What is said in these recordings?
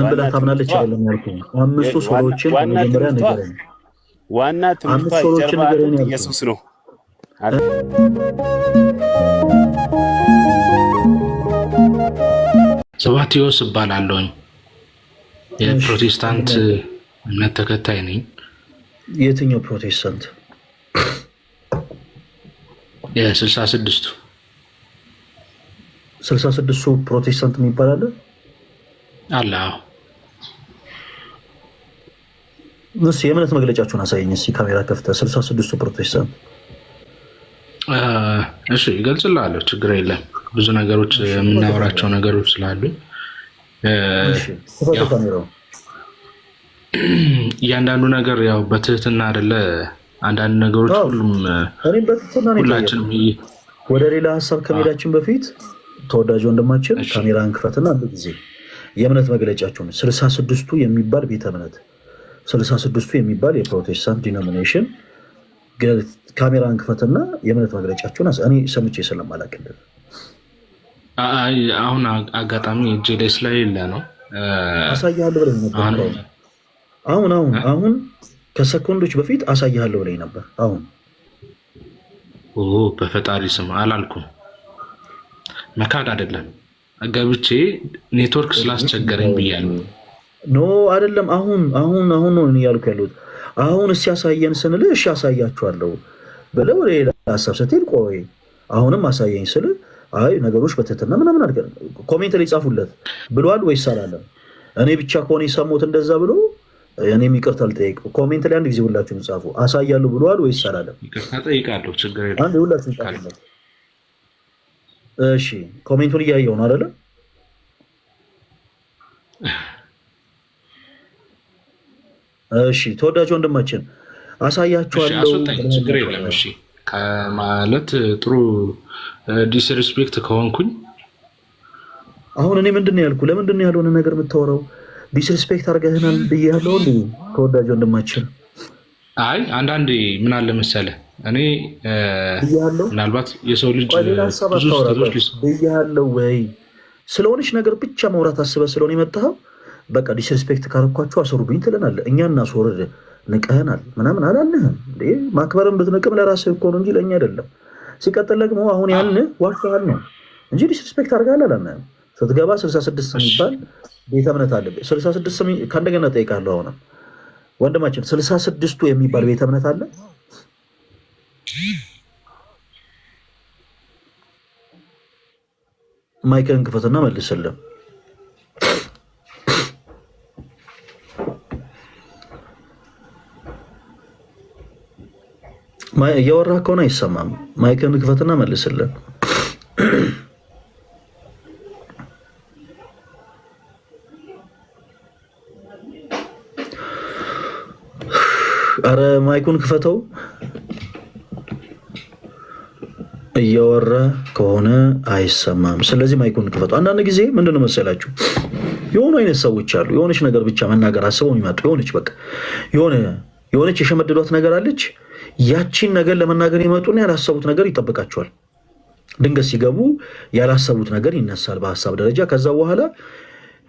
ብላ ታምናለች አይደለም ያልኩኝ። አምስቱ ሶሎችን በመጀመሪያ ንገረኝ። ዋና ትምህርቷ ጀርባ ኢየሱስ ነው። ሰባትዮስ እባላለሁኝ። የፕሮቴስታንት እምነት ተከታይ ነኝ። የትኛው ፕሮቴስታንት? የ66ቱ 66ቱ ፕሮቴስታንት የሚባል አለ አለ። እሺ የእምነት መግለጫችሁን አሳየኝ እስኪ ካሜራ ከፍተህ። 66ቱ ፕሮቴስታንት እሺ ይገልጽልሃለሁ፣ ችግር የለም። ብዙ ነገሮች የምናወራቸው ነገሮች ስላሉ እያንዳንዱ ነገር ያው በትህትና አይደለ። አንዳንድ ነገሮች ሁላችንም ወደ ሌላ ሀሳብ ከመሄዳችን በፊት ተወዳጅ ወንድማችን ካሜራን ክፈትና አንድ ጊዜ የእምነት መግለጫችሁን 66ቱ የሚባል ቤተ እምነት 66ቱ የሚባል የፕሮቴስታንት ዲኖሚኔሽን ካሜራን ክፈትና የእምነት መግለጫችሁን እኔ ሰምቼ ስለማላውቅልህ አሁን አጋጣሚ እጄ ላይ ስለሌለ ነው አሳያለሁ ብለህ ነበር። አሁን ከሰኮንዶች በፊት አሳያለሁ ብለህ ነበር። አሁን በፈጣሪ ስም አላልኩም፣ መካድ አይደለም። ገብቼ ኔትወርክ ስላስቸገረኝ ብያለሁ። ኖ አይደለም። አሁን ነው ያልኩ ያሉት። አሁን እስኪ ያሳየን ስንልህ እሺ አሳያችኋለሁ ብለህ ወደ ሌላ ሀሳብ ስትሄድ ቆይ አሁንም አሳየኝ ስልህ አይ ነገሮች በትህትና ምናምን አድርገን ኮሜንት ላይ ጻፉለት ብሏል ወይስ አላለም? እኔ ብቻ ከሆነ የሰማሁት እንደዛ ብሎ እኔም ይቅርታ ልጠይቅ። ኮሜንት ላይ አንድ ጊዜ ሁላችሁም ጻፉ። አሳያለሁ ብሏል ወይስ አላለም? ይቅርታ ጠይቃለሁ፣ ችግር የለም። አንድ ሁላችሁም ጻፉለት። እሺ ኮሜንቱን እያየሁ ነው አይደለ? እሺ ተወዳጅ ወንድማችን አሳያችኋለሁ፣ ችግር የለም። እሺ ከማለት ጥሩ ዲስሪስፔክት ከሆንኩኝ አሁን እኔ ምንድን ነው ያልኩህ? ለምንድን ነው ያልሆነ ነገር የምታወራው? ዲስሪስፔክት አድርገህናል ብያለሁ እንዴ ተወዳጅ ወንድማችን? አይ አንዳንዴ ምን አለ መሰለህ እኔ ምናልባት የሰው ልጅ ብያለሁ ወይ ስለሆነች ነገር ብቻ ማውራት አስበህ ስለሆነ የመጣኸው በቃ ዲስሪስፔክት ካረኳቸው አስሩብኝ ትለናለህ። እኛ እናስወርድ ንቀህናል ምናምን አላልንህም እንዴ? ማክበርን ብትንቅም ለራስህ እኮ ነው እንጂ ለእኛ አይደለም። ሲቀጥል ደግሞ አሁን ያን ዋሽተሃል ነው እንጂ ዲስሪስፔክት አድርገሃል አላልንህም። ስትገባ 66 የሚባል ቤተ እምነት አለ። 66 ከእንደገና ጠይቃለሁ። አሁንም ወንድማችን 66ቱ የሚባል ቤተ እምነት አለ። ማይክን ክፈትና መልስልን። እያወራህ ከሆነ አይሰማም። ማይክን ክፈትና መልስልን። አረ ማይኩን ክፈተው። እያወራ ከሆነ አይሰማም። ስለዚህ ማይኩን ክፈተው። አንዳንድ ጊዜ ምንድነው መሰላችሁ የሆኑ አይነት ሰዎች አሉ። የሆነች ነገር ብቻ መናገር አስበው የሚመጡ የሆነች የሸመደዷት ነገር አለች። ያቺን ነገር ለመናገር ይመጡና ያላሰቡት ነገር ይጠብቃቸዋል። ድንገት ሲገቡ ያላሰቡት ነገር ይነሳል በሀሳብ ደረጃ። ከዛ በኋላ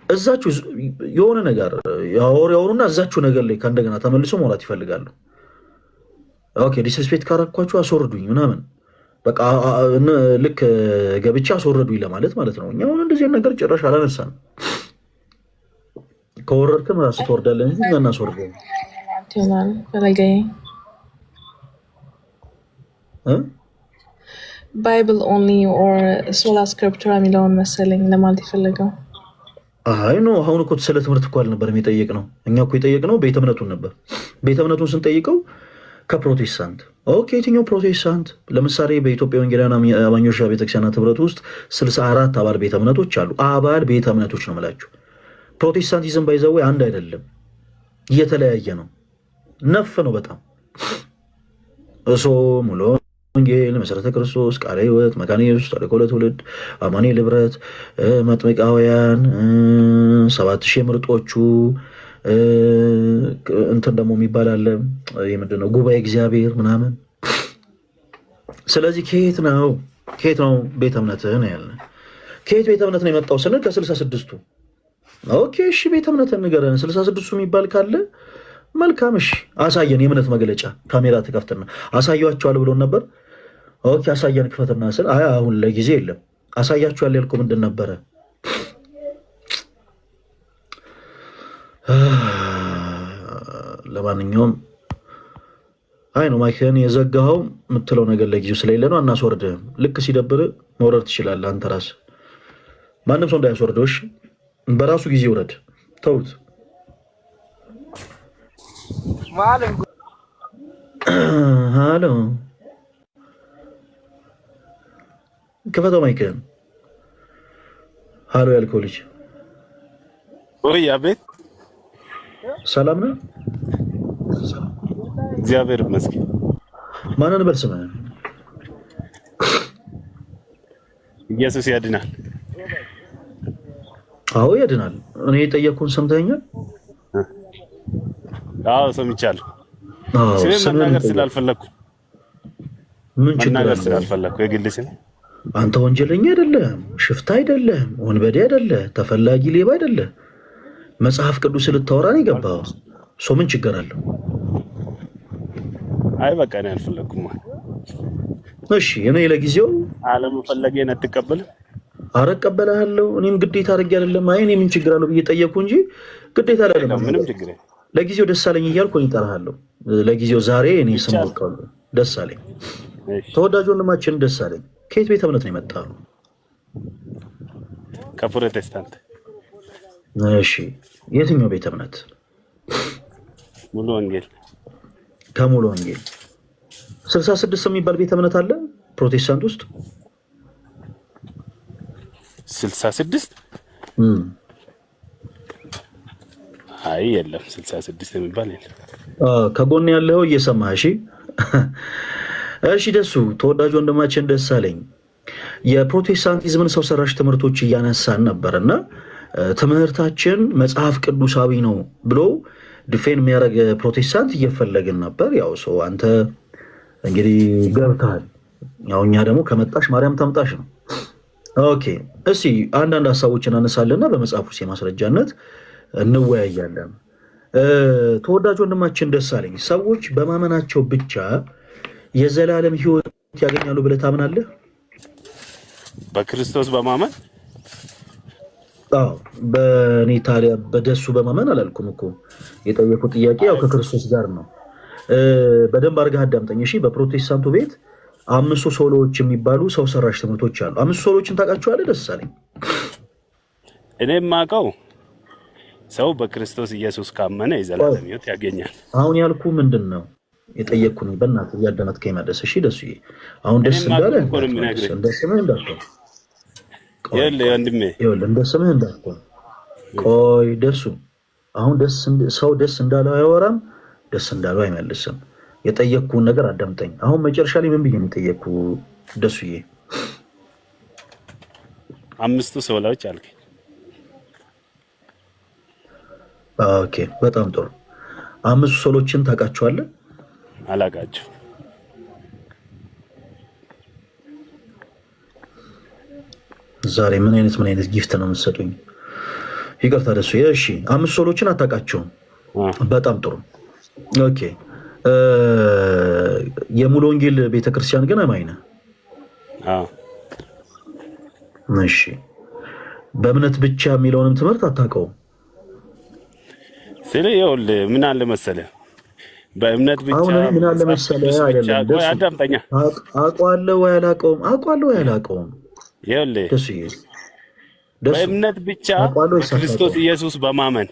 እዛችሁ የሆነ ነገር ያወሩና እዛችሁ ነገር ላይ ከእንደገና ተመልሶ መውራት ይፈልጋሉ። ኦኬ ዲስሪስፔክት ካረኳችሁ አስወርዱኝ ምናምን በቃ ልክ ገብቻ አስወርዱኝ ለማለት ማለት ነው። እኛ አሁን እንደዚህ ነገር ጭራሽ አላነሳንም። ከወረድክም ራስህ ትወርዳለህ እንጂ እኛ እናስወርደን ባይብል ኦንሊ ኦር ሶላ ስክሪፕቸር የሚለውን መሰለኝ ለማለት የፈለገው። አይ ኖ አሁን እኮ ስለ ትምህርት እኮ አልነበረም የጠየቅነው። እኛ እኮ የጠየቅነው ቤተ እምነቱን ነበር። ቤተ እምነቱን ስንጠይቀው ከፕሮቴስታንት ኦኬ፣ የትኛው ፕሮቴስታንት? ለምሳሌ በኢትዮጵያ ወንጌላውያን አማኞች ቤተክርስቲያናት ህብረት ውስጥ 64 አባል ቤተ እምነቶች አሉ። አባል ቤተ እምነቶች ነው የምላችሁ። ፕሮቴስታንቲዝም ባይዘው አንድ አይደለም፣ እየተለያየ ነው። ነፍ ነው በጣም እሶ ሙሉ ወንጌል፣ መሰረተ ክርስቶስ፣ ቃለ ሕይወት፣ መካነ ኢየሱስ፣ ተልእኮ ለትውልድ፣ አማኑኤል ህብረት፣ መጥምቃውያን፣ 7000 ምርጦቹ እንትን ደግሞ የሚባል አለ። የምንድነው ጉባኤ እግዚአብሔር ምናምን። ስለዚህ ከየት ነው ቤተ እምነትህ ነው ያለ? ከየት ቤተ እምነት ነው የመጣው ስንል ከ66ቱ ኦኬ እሺ፣ ቤተ እምነት ንገረን። 66ቱ የሚባል ካለ መልካም። እሺ አሳየን፣ የእምነት መግለጫ። ካሜራ ትከፍትና አሳያችኋል ብሎን ነበር። ኦኬ አሳየን፣ ክፈትና ስል አይ አሁን ለጊዜ የለም። አሳያችኋል ያልኩህ ምንድን ነበረ? ለማንኛውም አይ ነው ማይክን የዘጋኸው የምትለው ነገር ለጊዜው ስለሌለ ነው። አናስወርድህም። ልክ ሲደብር መውረድ ትችላለህ አንተ ራስህ። ማንም ሰው እንዳያስወርደው እሺ። በራሱ ጊዜ ውረድ። ተውት። ሃሎ ክፈተው ማይክን። ሃሎ ያልከው ልጅ ወይ አቤት። ሰላም ነው? እግዚአብሔር ይመስገን። ማንን በል ስምህ? ኢየሱስ ያድናል። አዎ ያድናል። እኔ የጠየቅኩህን ሰምተኸኛል? አዎ ሰምቻለሁ። ስሜን መናገር ስላልፈለኩ ምን ችግር አለ? ስላልፈለኩ የግል ስም። አንተ ወንጀለኛ አይደለህም፣ ሽፍታ አይደለህም፣ ወንበዴ አይደለህ፣ ተፈላጊ ሌባ አይደለህ። መጽሐፍ ቅዱስ ልታወራ ነው የገባኸው። ሰው ምን ችግር አለው? አይ በቃ እኔ አልፈለኩም። እሺ እኔ ለጊዜው አለመፈለጌን አትቀበልም? ኧረ እቀበልሃለሁ። እኔም ግዴታ አድርጌ አይደለም። አይ እኔ ምን ችግር አለው ብዬ ጠየቅኩ እንጂ ግዴታ አይደለም። ምንም ችግር የለም። ለጊዜው ደስ አለኝ እያልኩ እጠራሃለሁ። ለጊዜው ዛሬ እኔ ስም አውቃለሁ። ደስ አለኝ። ተወዳጅ ወንድማችን ደስ አለኝ። ከየት ቤተ እምነት ነው የመጣው? ከፕሮቴስታንት። እሺ የትኛው ቤተ እምነት? ሙሉ ወንጌል። ከሙሉ ወንጌል 66 የሚባል ቤተ እምነት አለ ፕሮቴስታንት ውስጥ? 66? አይ የለም፣ 66 የሚባል የለም። ከጎን ያለው እየሰማህ እሺ። እሺ ደሱ ተወዳጅ ወንድማችን ደስ አለኝ የፕሮቴስታንቲዝምን ሰው ሰራሽ ትምህርቶች እያነሳን ነበርና ትምህርታችን መጽሐፍ ቅዱሳዊ ነው ብሎ ዲፌን የሚያደርግ ፕሮቴስታንት እየፈለግን ነበር። ያው ሰው አንተ እንግዲህ ገብተሃል። ያው እኛ ደግሞ ከመጣሽ ማርያም ታምጣሽ ነው። ኦኬ እስቲ አንዳንድ ሀሳቦችን አነሳለና በመጽሐፍ ውስጥ የማስረጃነት እንወያያለን። ተወዳጅ ወንድማችን ደስ አለኝ ሰዎች በማመናቸው ብቻ የዘላለም ሕይወት ያገኛሉ ብለህ ታምናለህ? በክርስቶስ በማመን? አዎ። በእኔ ታዲያ በደሱ በማመን አላልኩም እኮ። የጠየቁት ጥያቄ ያው ከክርስቶስ ጋር ነው። በደንብ አድርገህ አዳምጠኝ እሺ። በፕሮቴስታንቱ ቤት 5 ሶሎዎች የሚባሉ ሰው ሰራሽ ትምህርቶች አሉ። 5 ሶሎዎችን ታውቃቸዋለህ? ደስ አለኝ እኔ የማውቀው ሰው በክርስቶስ ኢየሱስ ካመነ የዘላለም ሕይወት ያገኛል። አሁን ያልኩ ምንድን ነው የጠየቅኩ ነው። በእናትህ እያዳመጥከኝ መለስ እሺ። ደሱዬ አሁን ደስ እንዳለ እንደ ስምህ እንዳትሆን እንደ ስምህ እንዳትሆን። ቆይ ደሱ አሁን ሰው ደስ እንዳለው አያወራም፣ ደስ እንዳለው አይመልስም። የጠየቅኩህን ነገር አዳምጠኝ። አሁን መጨረሻ ላይ ምን ብዬ ነው የጠየቅኩህ ደሱዬ? 5 ሶሎዎች አልከኝ። ኦኬ በጣም ጥሩ። 5 ሶሎችን ታውቃቸዋለህ? አላውቃቸው። ዛሬ ምን አይነት ጊፍት ነው የምትሰጡኝ? ይቅርታ ደሱ። እሺ 5 ሶሎችን አታውቃቸውም? በጣም ጥሩ። ኦኬ የሙሉ ወንጌል ቤተክርስቲያን ግን አማኝ ነህ? አዎ። እሺ በእምነት ብቻ የሚለውንም ትምህርት አታውቀውም? ይኸውልህ ምን አለ መሰለህ፣ በእምነት ብቻ ምን አለ መሰለህ አይደለም። አዳምጠኛ። አውቀዋለሁ ወይ አላውቀውም? አውቀዋለሁ ወይ አላውቀውም? ይኸውልህ በእምነት ብቻ በክርስቶስ ኢየሱስ በማመን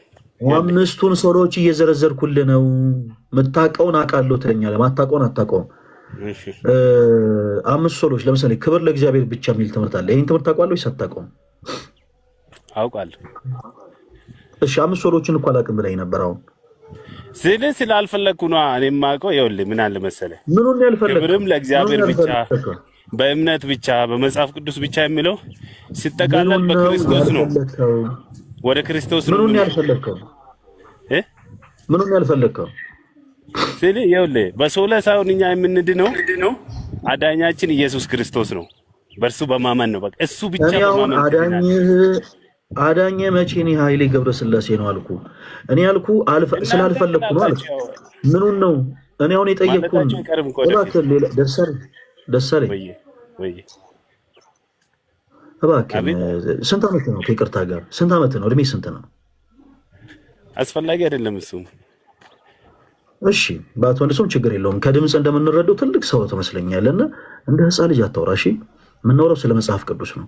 5ቱን ሶሎዎች እየዘረዘርኩልህ ነው። የምታውቀውን አውቃለሁ ትለኛለህ፣ የማታውቀውን አታውቀውም። 5 ሶሎዎች ለምሳሌ ክብር ለእግዚአብሔር ብቻ የሚል ትምህርት አለ። ይህን ትምህርት ታውቃለህ ወይስ አታውቀውም? አውቃለሁ። እሺ 5 ሶሎዎችን እኮ አላውቅም ብለኸኝ ነበር። አሁን ስላልፈለግኩ ነው እኔ የማውቀው። ይኸውልህ ምን አለ መሰለህ፣ ምኑን ያልፈለግከው? ክብርም ለእግዚአብሔር ብቻ በእምነት ብቻ በመጽሐፍ ቅዱስ ብቻ የሚለው ሲጠቃለል በክርስቶስ ነው። ወደ ክርስቶስ ነው። ምኑን ያልፈለግከው? ምኑን ያልፈለግከው? ይኸውልህ በሶላ ሳይሆን እኛ የምንድነው አዳኛችን ኢየሱስ ክርስቶስ ነው። በእርሱ በማመን ነው። በቃ እሱ ብቻ በማመን አዳኝህ አዳኘ መቼ እኔ ኃይሌ ገብረስላሴ ነው አልኩ። እኔ አልኩ ስላልፈለግኩ ነው አልኩ። ምኑን ነው እኔ አሁን የጠየቅኩን? እባክህ ደሳለኝ እባክህ ስንት ዓመት ነው? ከይቅርታ ጋር ስንት ዓመት ነው? እድሜ ስንት ነው? አስፈላጊ አይደለም እሱም። እሺ ባትመልሱም ችግር የለውም። ከድምፅ እንደምንረዳው ትልቅ ሰው ትመስለኛለና እንደ ሕፃን ልጅ አታውራ። እሺ የምናወራው ስለ መጽሐፍ ቅዱስ ነው።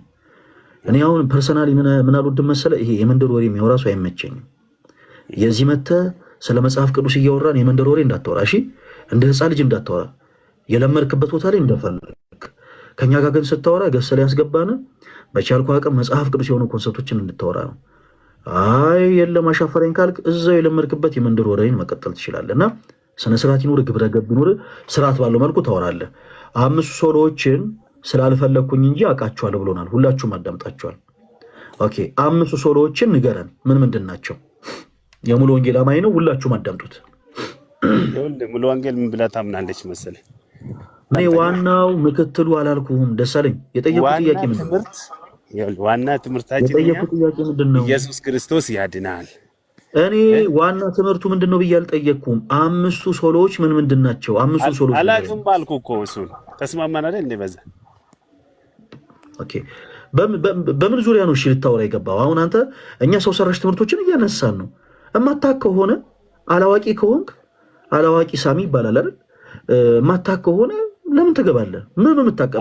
እኔ አሁን ፐርሰናሊ ምን አልወድም መሰለህ? ይሄ የመንደር ወሬ የሚያወራ ሰው አይመቸኝም። የዚህ መተህ ስለ መጽሐፍ ቅዱስ እያወራን የመንደር ወሬ እንዳታወራ። እሺ እንደ ሕፃን ልጅ እንዳታወራ። የለመድክበት ቦታ ላይ እንደፈለግ ከኛ ጋር ግን ስታወራ ገሰ ላይ ያስገባን በቻልኩ አቅም መጽሐፍ ቅዱስ የሆኑ ኮንሰፕቶችን እንድታወራ ነው። አይ የለም አሻፈረኝ ካልክ እዛው የለመድክበት የመንደር ወሬን መቀጠል ትችላለህ። እና ስነ ስርዓት ይኑር፣ ግብረ ገብ ይኑር፣ ስርዓት ባለው መልኩ ታወራለህ። 5 ሶሎዎችን ስላልፈለግኩኝ እንጂ አውቃቸዋለሁ ብሎናል። ሁላችሁም አዳምጣቸዋል። ኦኬ 5 ሶሎዎችን ንገረን፣ ምን ምንድን ናቸው? የሙሉ ወንጌል አማኝ ነው። ሁላችሁም አዳምጡት። ሙሉ ወንጌል ምን ብላ ታምናለች መሰለኝ? እኔ ዋናው ምክትሉ አላልኩህም ደሳለኝ። የጠየቁት ጥያቄ ምንድን ነው? ዋና ትምህርታችን ኢየሱስ ክርስቶስ ያድናል። እኔ ዋና ትምህርቱ ምንድነው ብዬ አልጠየቅኩም። 5 ሶሎዎች ምን ምንድን ናቸው? 5 ሶሎዎች አላውቅም ባልኩ እኮ እሱን ተስማማን አይደል እንዴ? በዛ ኦኬ። በምን ዙሪያ ነው እሺ ልታወራ የገባው? አሁን አንተ እኛ ሰው ሰራሽ ትምህርቶችን እያነሳን ነው። እማታውቅ ከሆነ አላዋቂ ከሆንክ አላዋቂ ሳሚ ይባላል አይደል? እማታውቅ ከሆነ ለምን ትገባለህ? ምን የምታውቅ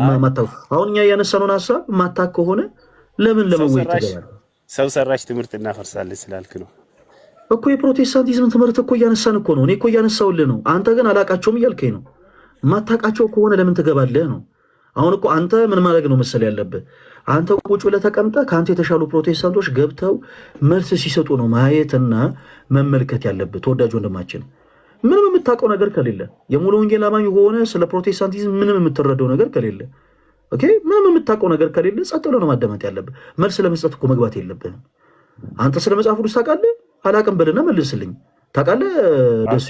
አሁን እኛ ያነሳነውን ሐሳብ የማታውቅ ከሆነ ለምን ለመወይ ትገባለህ? ሰው ሰራሽ ትምህርት እናፈርሳለን ስላልክ ነው እኮ። የፕሮቴስታንቲዝም ትምህርት እኮ እያነሳን እኮ ነው። እኔ እኮ እያነሳውልህ ነው። አንተ ግን አላቃቸውም እያልከኝ ነው። የማታውቃቸው ከሆነ ለምን ትገባለህ ነው። አሁን እኮ አንተ ምን ማድረግ ነው መሰል ያለብህ? አንተ ቁጭ ብለህ ተቀምጠህ ከአንተ የተሻሉ ፕሮቴስታንቶች ገብተው መልስ ሲሰጡ ነው ማየትና መመልከት ያለብህ። ተወዳጅ ወንድማችን ምንም የምታውቀው ነገር ከሌለ የሙሉ ወንጌል አማኝ ሆነ ስለ ፕሮቴስታንቲዝም ምንም የምትረዳው ነገር ከሌለ ኦኬ፣ ምንም የምታውቀው ነገር ከሌለ ጸጥ ብለህ ነው ማዳመጥ ያለብህ። መልስ ለመስጠት እኮ መግባት የለብህም። አንተ ስለ መጽሐፍ ቅዱስ ታውቃለህ? አላውቅም በልና መልስልኝ። ታውቃለህ? ደስ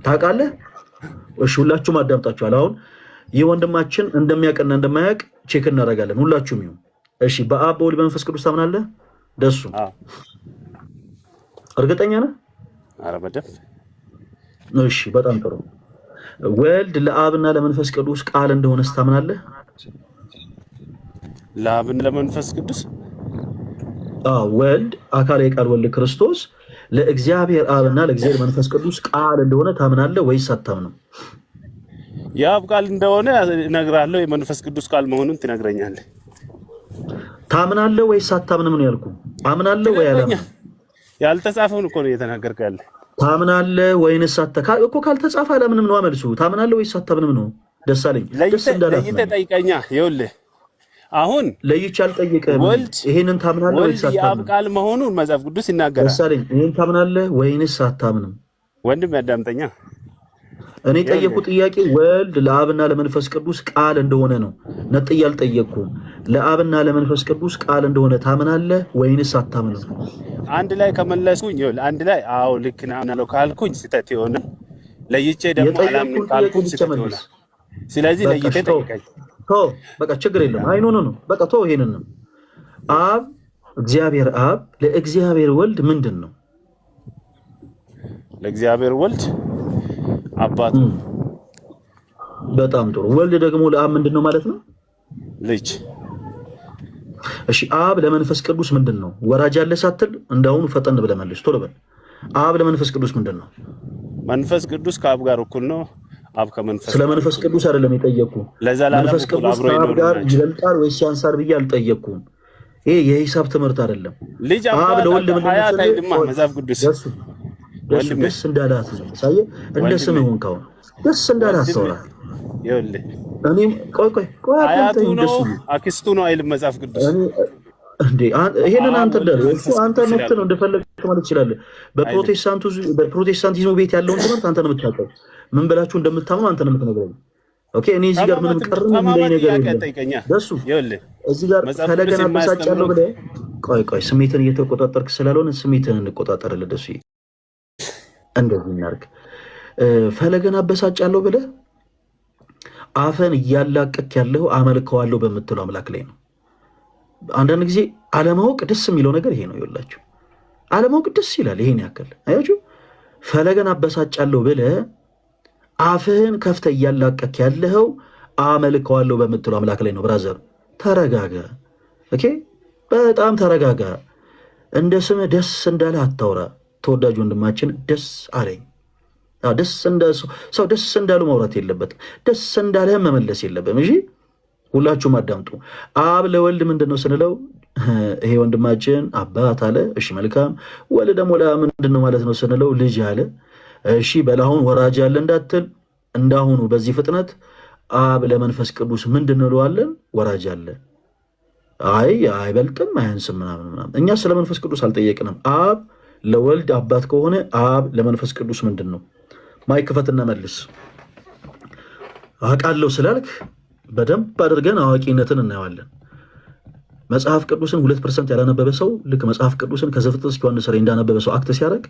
ታውቃለህ? እሺ ሁላችሁም አዳምጣችኋል። አሁን ይህ ወንድማችን እንደሚያውቅና እንደማያውቅ ቼክ እናደርጋለን። ሁላችሁም ይሁን እሺ። በአብ በወልድ በመንፈስ ቅዱስ ታምናለህ? ደሱ እርግጠኛ ነህ? ኧረ በደምብ እሺ በጣም ጥሩ። ወልድ ለአብና ለመንፈስ ቅዱስ ቃል እንደሆነ ታምናለህ? ለአብና ለመንፈስ ቅዱስ ወልድ አካላዊ ቃል ወልድ ክርስቶስ ለእግዚአብሔር አብና ለእግዚአብሔር መንፈስ ቅዱስ ቃል እንደሆነ ታምናለህ ወይስ አታምንም? የአብ ቃል እንደሆነ እነግርሃለሁ፣ የመንፈስ ቅዱስ ቃል መሆኑን ትነግረኛለህ። ታምናለህ ወይስ አታምንም ነው ያልኩህ። አምናለህ ወይ አላምንም? ያልተጻፈውን እኮ ነው እየተናገርክ ያለ። ታምናለህ ወይንስ እኮ ካልተጻፈ አላምንም ነው መልሱ። ታምናለህ ወይስ አታምንም ነው። ደሳለኝ ደስ እንዳላት ለይተህ ጠይቀኛ። ይኸውልህ አሁን ለይቼ አልጠይቅህም። ይሄንን ታምናለህ ወይስ አታምንም? የአብ ቃል መሆኑን መጽሐፍ ቅዱስ ይናገራል። ደሳለኝ ይሄን ታምናለህ ወይንስ አታምንም? ወንድም ያዳምጠኛ። እኔ ጠየቁ ጥያቄ ወልድ ለአብና ለመንፈስ ቅዱስ ቃል እንደሆነ ነው። ነጥዬ አልጠየቅኩም። ለአብና ለመንፈስ ቅዱስ ቃል እንደሆነ ታምናለህ ወይንስ አታምንም? አንድ ላይ ከመለስኩኝ ይኸውልህ፣ አንድ ላይ አዎ ልክ ነው ካልኩኝ ስህተት ይሆናል። ለይቼ ደግሞ አላምንም ካልኩኝ ስህተት ይሆናል። ስለዚህ ለይቼ ጠይቀኝ። በቃ ችግር የለም። አይ ኖ በቃ ይሄንን ነው። አብ እግዚአብሔር አብ ለእግዚአብሔር ወልድ ምንድን ነው? ለእግዚአብሔር ወልድ አባቱ። በጣም ጥሩ። ወልድ ደግሞ ለአብ ምንድን ነው ማለት ነው? ልጅ። እሺ አብ ለመንፈስ ቅዱስ ምንድን ነው? ወራጅ አለ ሳትል እንዳሁኑ ፈጠን ብለህ መልስ። ቶሎ በል። አብ ለመንፈስ ቅዱስ ምንድን ነው? መንፈስ ቅዱስ ከአብ ጋር እኩል ነው። አብ ከመንፈስ ስለ መንፈስ ቅዱስ አይደለም የጠየቅኩህ። መንፈስ ቅዱስ ከአብ ጋር ይበልጣል ወይስ ያንሳል ብዬ አልጠየቅኩም። ይሄ የሂሳብ ትምህርት አይደለም። ልጅ አብ ለወልድ ምንድን ነው? መጽሐፍ ቅዱስ ደስ እንዳላት ነው ሳየህ፣ እንደ ስምህ ሆንክ። አሁን ደስ እንዳላት ተወራ። ይኸውልህ እኔም ቆይ አያቱ ነው አክስቱ ነው አይልም መጽሐፍ ቅዱስ እንዴ? ይሄንን አንተ እንዳለ እሱ አንተ መብት ነው እንደፈለግህ ማለት ትችላለህ። በፕሮቴስታንቲዝሙ ቤት ያለውን ትምህርት አንተ ነው የምታውቀው። ምን ብላችሁ እንደምታምኑ አንተ ነው የምትነግረኝ። ኦኬ እኔ እዚህ ጋር ምንም ቀርም እንደይ ነገር የለም። ደሱ እዚህ ጋር ፈለገና በሳጫለሁ ብለህ ቆይ ስሜትን እየተቆጣጠርክ ስላልሆነ ስሜትን እንቆጣጠርልህ። ደሱ እንደዚህ እናድርግ። ፈለገና በሳጫለሁ ብለህ አፈን እያላቀክ ያለው አመልከዋለሁ በምትለው አምላክ ላይ ነው። አንዳንድ ጊዜ አለማወቅ ደስ የሚለው ነገር ይሄ ነው። ይኸውላችሁ አለማወቅ ደስ ይላል። ይሄን ያክል አያችሁ። ፈለገን አበሳጫለሁ ብለህ አፍህን ከፍተህ እያላቀክ ያለኸው አመልከዋለሁ በምትለው አምላክ ላይ ነው። ብራዘር ተረጋጋ። ኦኬ በጣም ተረጋጋ። እንደ ስምህ ደስ እንዳለ አታውራ። ተወዳጅ ወንድማችን ደስ አለኝ። ሰው ደስ እንዳሉ ማውራት የለበትም። ደስ እንዳለህም መመለስ የለብም። እሺ ሁላችሁም አዳምጡ። አብ ለወልድ ምንድን ነው ስንለው ይሄ ወንድማችን አባት አለ። እሺ መልካም። ወልድ ደግሞ ለአብ ምንድን ነው ማለት ነው ስንለው ልጅ አለ። እሺ በላሁን ወራጅ አለ እንዳትል እንዳሁኑ በዚህ ፍጥነት አብ ለመንፈስ ቅዱስ ምንድን ነው እንለዋለን? ወራጅ አለ። አይ አይበልጥም አያንስም ምናምን። እኛ ስለ መንፈስ ቅዱስ አልጠየቅንም። አብ ለወልድ አባት ከሆነ አብ ለመንፈስ ቅዱስ ምንድን ነው? ማይክፈትና መልስ። አውቃለሁ ስላልክ በደንብ አድርገን አዋቂነትን እናየዋለን። መጽሐፍ ቅዱስን 2% ያላነበበ ሰው ልክ መጽሐፍ ቅዱስን ከዘፍጥረት እስከ ዮሐንስ ራዕይ እንዳነበበ ሰው አክት ሲያደርግ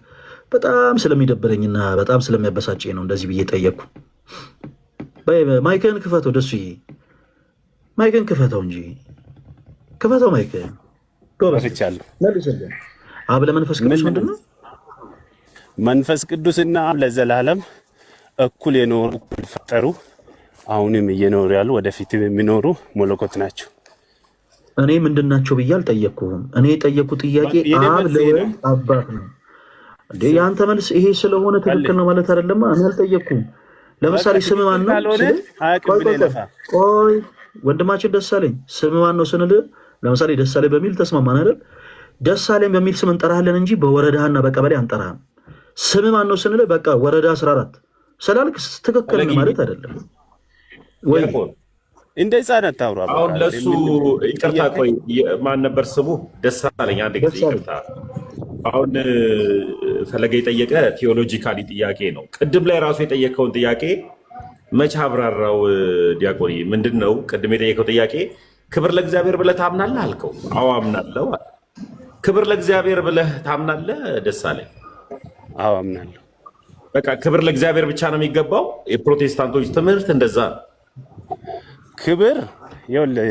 በጣም ስለሚደብረኝና በጣም ስለሚያበሳጨኝ ነው እንደዚህ ብዬ ጠየቅኩ። ማይክን ክፈተው፣ ደሱዬ ማይክን ክፈተው እንጂ ክፈተው ማይክን። አብ ለመንፈስ ቅዱስ ምንድን ነው? መንፈስ ቅዱስና አብ ለዘላለም እኩል የኖሩ እኩል ፈጠሩ፣ አሁንም እየኖሩ ያሉ ወደፊትም የሚኖሩ መለኮት ናቸው። እኔ ምንድን ናቸው ብዬ አልጠየቅኩህም። እኔ የጠየቅኩት ጥያቄ አብ ለወልድ አባት ነው እንዴ? የአንተ መልስ ይሄ ስለሆነ ትክክል ነው ማለት አይደለም። እኔ አልጠየቅኩም። ለምሳሌ ስም ማን ነው? ቆይ ወንድማችን ደሳለኝ ስም ማን ነው ስንል ለምሳሌ ደሳለኝ በሚል ተስማማን አይደል? ደሳለኝ በሚል ስም እንጠራለን እንጂ በወረዳና በቀበሌ አንጠራህም። ስም ማን ነው ስንል በቃ ወረዳ 14 ስላልክ ትክክል ነው ማለት አይደለም ወይ? እንደ ህፃናት ታውራ። አሁን ለሱ ይቅርታ፣ ቆይ ማን ነበር ስሙ? ደሳለኝ። አንድ ጊዜ ይቅርታ። አሁን ፈለገ የጠየቀ ቴዎሎጂካሊ ጥያቄ ነው። ቅድም ላይ ራሱ የጠየቀውን ጥያቄ መቼ አብራራው? ዲያቆኒ ምንድን ነው ቅድም የጠየቀው ጥያቄ? ክብር ለእግዚአብሔር ብለህ ታምናለህ አልከው። አዎ አምናለሁ። ክብር ለእግዚአብሔር ብለህ ታምናለህ? ደሳለኝ አዎ አምናለሁ። በቃ ክብር ለእግዚአብሔር ብቻ ነው የሚገባው። የፕሮቴስታንቶች ትምህርት እንደዛ ነው። ክብር ይኸውልህ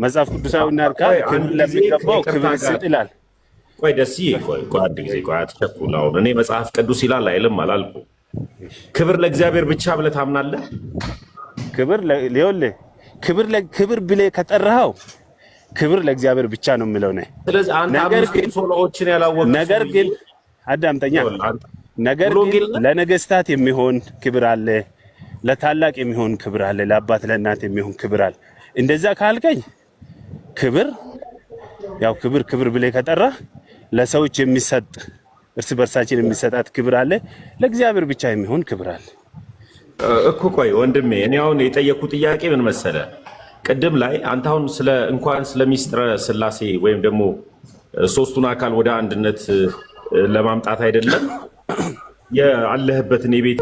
መጽሐፍ ቅዱሳዊ እናርካል። ክብር ለሚገባው ክብር ይሰጥ ይላል። ቆይ ደስዬ፣ ቆይ አንድ ጊዜ ቆይ፣ አትቸኩል። አሁን እኔ መጽሐፍ ቅዱስ ይላል አይልም አላልኩም። ክብር ለእግዚአብሔር ብቻ ብለህ ታምናለህ? ክብር ይኸውልህ ክብር ብለህ ከጠራኸው ክብር ለእግዚአብሔር ብቻ ነው የምለው ነው። ስለዚህ አንተ አምስት ሶሎዎችን ያላወቅህ ነገር ግን አዳምጠኛ። ነገር ግን ለነገስታት የሚሆን ክብር አለ፣ ለታላቅ የሚሆን ክብር አለ፣ ለአባት ለእናት የሚሆን ክብር አለ። እንደዛ ካልከኝ ክብር ያው ክብር ብለህ ከጠራህ ለሰዎች የሚሰጥ እርስ በርሳችን የሚሰጣት ክብር አለ፣ ለእግዚአብሔር ብቻ የሚሆን ክብር አለ እኮ። ቆይ ወንድሜ፣ እኔ አሁን የጠየኩ ጥያቄ ምን መሰለህ? ቅድም ላይ አንተ አሁን እንኳን ስለ ሚስጥረ ስላሴ ወይም ደግሞ ሶስቱን አካል ወደ አንድነት ለማምጣት አይደለም ያለህበትን የቤት